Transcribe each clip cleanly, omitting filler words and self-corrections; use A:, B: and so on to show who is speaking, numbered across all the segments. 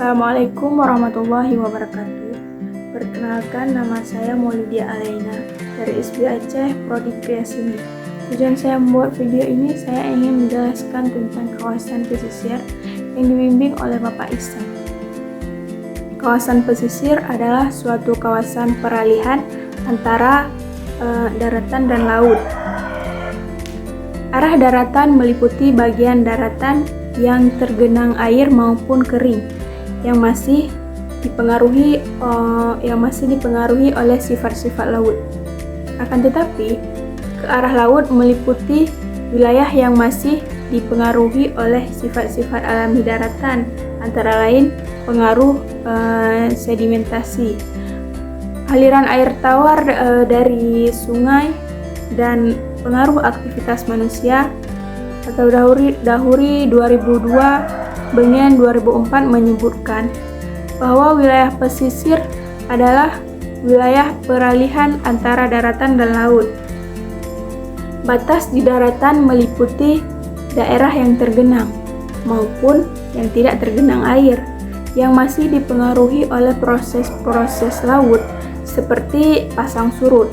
A: Assalamualaikum warahmatullahi wabarakatuh. Perkenalkan, nama saya Maulidia Alaina dari SB Aceh, Prodi Kreasi. Tujuan saya membuat video ini, saya ingin menjelaskan tentang kawasan pesisir yang dibimbing oleh Bapak Ihsan. Kawasan pesisir adalah suatu kawasan peralihan antara daratan dan laut. Arah daratan meliputi bagian daratan yang tergenang air maupun kering, yang masih dipengaruhi oleh sifat-sifat laut. Akan tetapi, ke arah laut meliputi wilayah yang masih dipengaruhi oleh sifat-sifat alami daratan, antara lain pengaruh sedimentasi, aliran air tawar dari sungai, dan pengaruh aktivitas manusia. Atau Dahuri 2002 Bengian 2004 menyebutkan bahwa wilayah pesisir adalah wilayah peralihan antara daratan dan laut. Batas di daratan meliputi daerah yang tergenang maupun yang tidak tergenang air, yang masih dipengaruhi oleh proses-proses laut seperti pasang surut,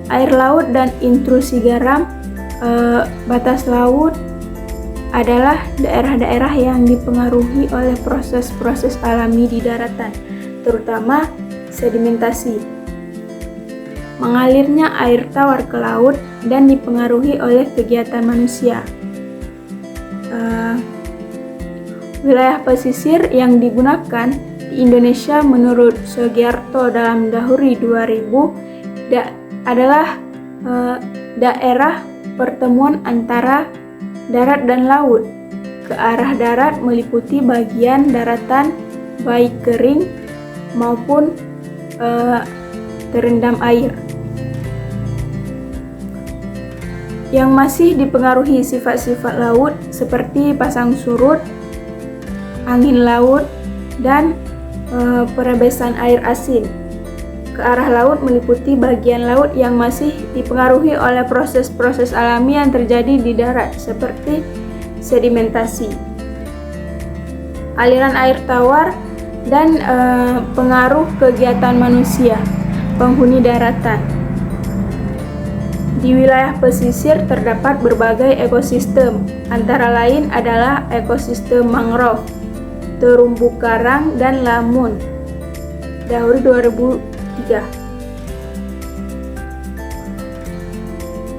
A: air laut, dan intrusi garam. Batas laut adalah daerah-daerah yang dipengaruhi oleh proses-proses alami di daratan, terutama sedimentasi, mengalirnya air tawar ke laut, dan dipengaruhi oleh kegiatan manusia. Wilayah pesisir yang digunakan di Indonesia menurut Soegiarto dalam Dahuri 2000 adalah daerah pertemuan antara darat dan laut. Ke arah darat meliputi bagian daratan baik kering maupun terendam air, yang masih dipengaruhi sifat-sifat laut seperti pasang surut, angin laut, dan perebesan air asin. Ke arah laut meliputi bagian laut yang masih dipengaruhi oleh proses-proses alami yang terjadi di darat seperti sedimentasi, aliran air tawar, dan pengaruh kegiatan manusia, penghuni daratan. Di wilayah pesisir terdapat berbagai ekosistem, antara lain adalah ekosistem mangrove, terumbu karang, dan lamun. Dahuri 2003.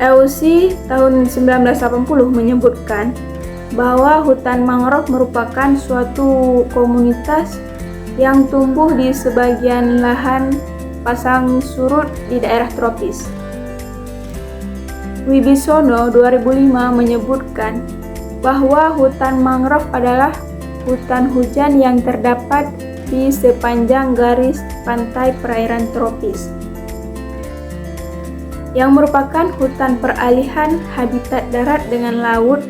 A: EUSI tahun 1980 menyebutkan bahwa hutan mangrove merupakan suatu komunitas yang tumbuh di sebagian lahan pasang surut di daerah tropis. Wibisono 2005 menyebutkan bahwa hutan mangrove adalah hutan hujan yang terdapat di sepanjang garis pantai perairan tropis, yang merupakan hutan peralihan habitat darat dengan laut.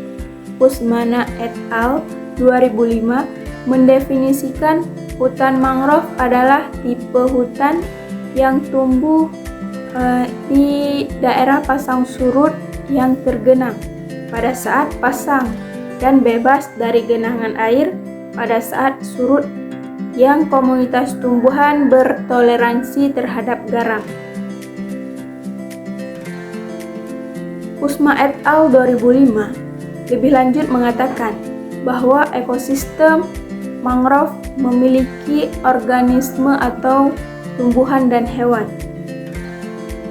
A: Kusmana et al. 2005 mendefinisikan hutan mangrove adalah tipe hutan yang tumbuh di daerah pasang surut yang tergenang pada saat pasang dan bebas dari genangan air pada saat surut, yang komunitas tumbuhan bertoleransi terhadap garam. Kusma et al. 2005 lebih lanjut mengatakan bahwa ekosistem mangrove memiliki organisme atau tumbuhan dan hewan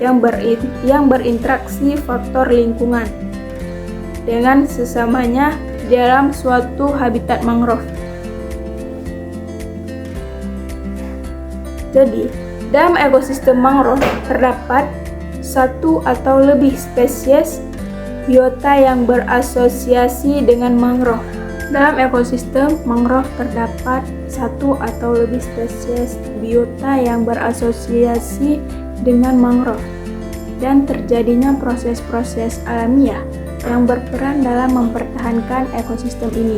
A: yang berinteraksi faktor lingkungan dengan sesamanya dalam suatu habitat mangrove. Jadi, dalam ekosistem mangrove terdapat satu atau lebih spesies biota yang berasosiasi dengan mangrove. Dalam ekosistem mangrove terdapat satu atau lebih spesies biota yang berasosiasi dengan mangrove, dan terjadinya proses-proses alamiah yang berperan dalam mempertahankan ekosistem ini,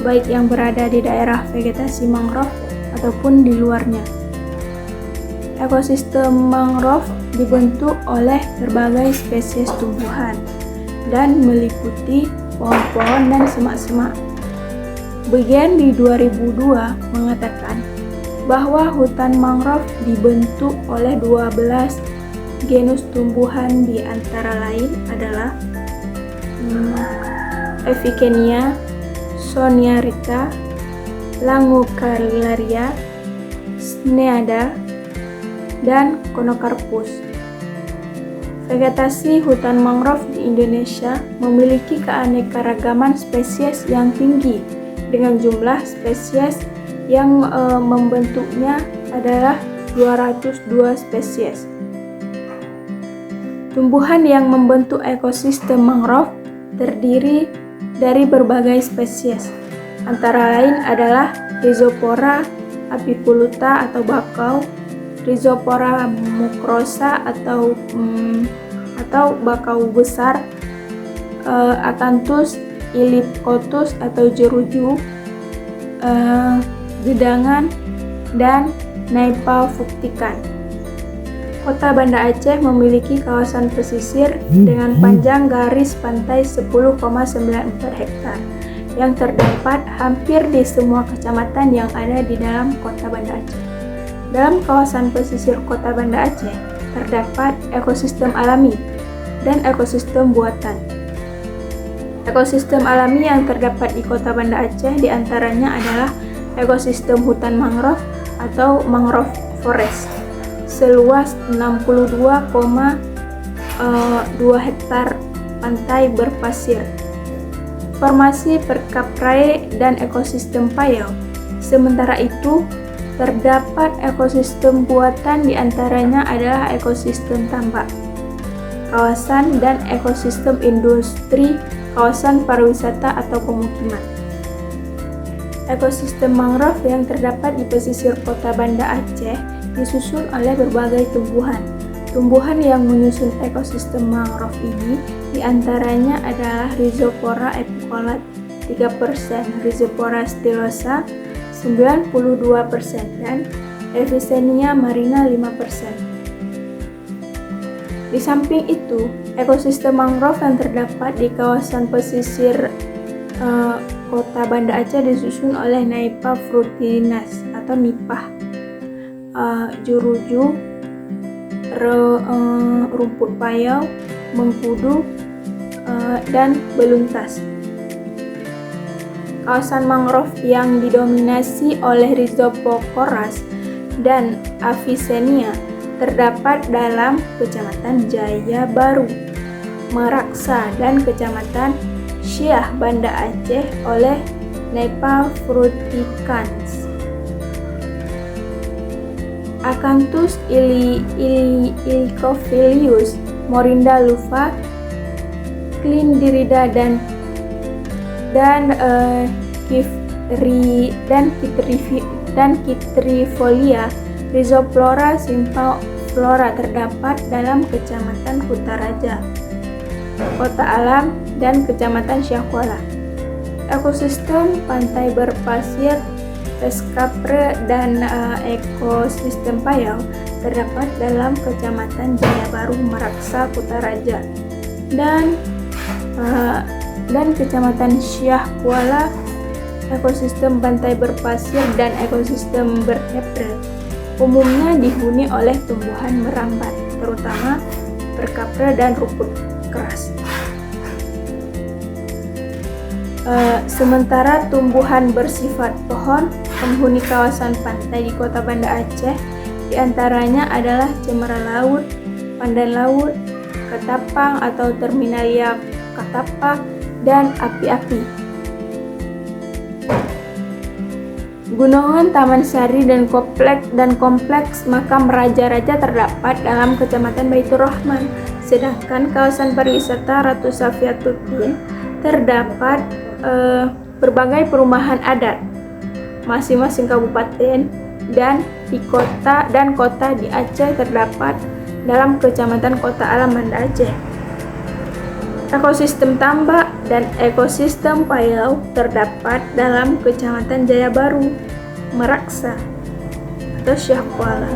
A: baik yang berada di daerah vegetasi mangrove ataupun di luarnya. Ekosistem mangrove dibentuk oleh berbagai spesies tumbuhan dan meliputi pohon-pohon dan semak-semak. Bagian di 2002 mengatakan bahwa hutan mangrove dibentuk oleh 12 genus tumbuhan, di antara lain adalah Avicennia, Soniarita, Langucarillaria, Sneada, dan Conocarpus. Vegetasi hutan mangrove di Indonesia memiliki keanekaragaman spesies yang tinggi, dengan jumlah spesies yang membentuknya adalah 202 spesies. Tumbuhan yang membentuk ekosistem mangrove terdiri dari berbagai spesies, antara lain adalah Rhizopora apiculuta atau bakau, Rhizopora mucrosa atau bakau besar, Acanthus ellipcotus atau jeruju, gedangan, dan Nympha fucticans. Kota Banda Aceh memiliki kawasan pesisir dengan panjang garis pantai 10,94 hektar yang terdapat hampir di semua kecamatan yang ada di dalam Kota Banda Aceh. Dalam kawasan pesisir Kota Banda Aceh terdapat ekosistem alami dan ekosistem buatan. Ekosistem alami yang terdapat di Kota Banda Aceh diantaranya adalah ekosistem hutan mangrove atau mangrove forest seluas 62,2 hektar pantai berpasir, formasi perkaprae dan ekosistem payau. Sementara itu, terdapat ekosistem buatan diantaranya adalah ekosistem tambak, kawasan dan ekosistem industri, kawasan pariwisata atau pemukiman. Ekosistem mangrove yang terdapat di pesisir Kota Banda Aceh disusun oleh berbagai tumbuhan. Tumbuhan yang menyusun ekosistem mangrove ini diantaranya adalah Rhizopora epicolat 3%, Rhizopora stylosa 92%, dan Avicennia marina 5%. Di samping itu, ekosistem mangrove yang terdapat di kawasan pesisir Kota Banda Aceh disusun oleh Nympha fruitinas atau nipah, jeruju, rumput payau, mengkudu, dan beluntas. Kawasan mangrove yang didominasi oleh Rhizopocoras dan Avicennia terdapat dalam Kecamatan Jaya Baru, Meraksa, dan Kecamatan Syah Banda Aceh oleh Nympha fruticans. Acanthus illicophilius, Morinda lufa, Clindirida dan Citrifolia, Rhizoflora simpliflora terdapat dalam Kecamatan Kutaraja, Kota Alam, dan Kecamatan Syah Kuala. Ekosistem pantai berpasir, escapre, dan ekosistem payau terdapat dalam Kecamatan Jaya Baru, Meraksa, Kutaraja, dan Kecamatan Syah Kuala. Ekosistem pantai berpasir dan ekosistem berkepre umumnya dihuni oleh tumbuhan merambat, terutama berkapre dan rumput keras. Sementara tumbuhan bersifat pohon penghuni kawasan pantai di Kota Banda Aceh diantaranya adalah cemara laut, pandan laut, ketapang atau Terminalia katapa, dan api-api. Gunungan Taman Sari dan kompleks makam raja-raja terdapat dalam Kecamatan Baitur Rahman, sedangkan kawasan pariwisata Ratu Safiatuddin terdapat berbagai perumahan adat masing-masing kabupaten dan kota di Aceh terdapat dalam Kecamatan Kota Alam Banda Aceh. Ekosistem tambak dan ekosistem payau terdapat dalam Kecamatan Jaya Baru, Meraksa, atau Syah Kuala.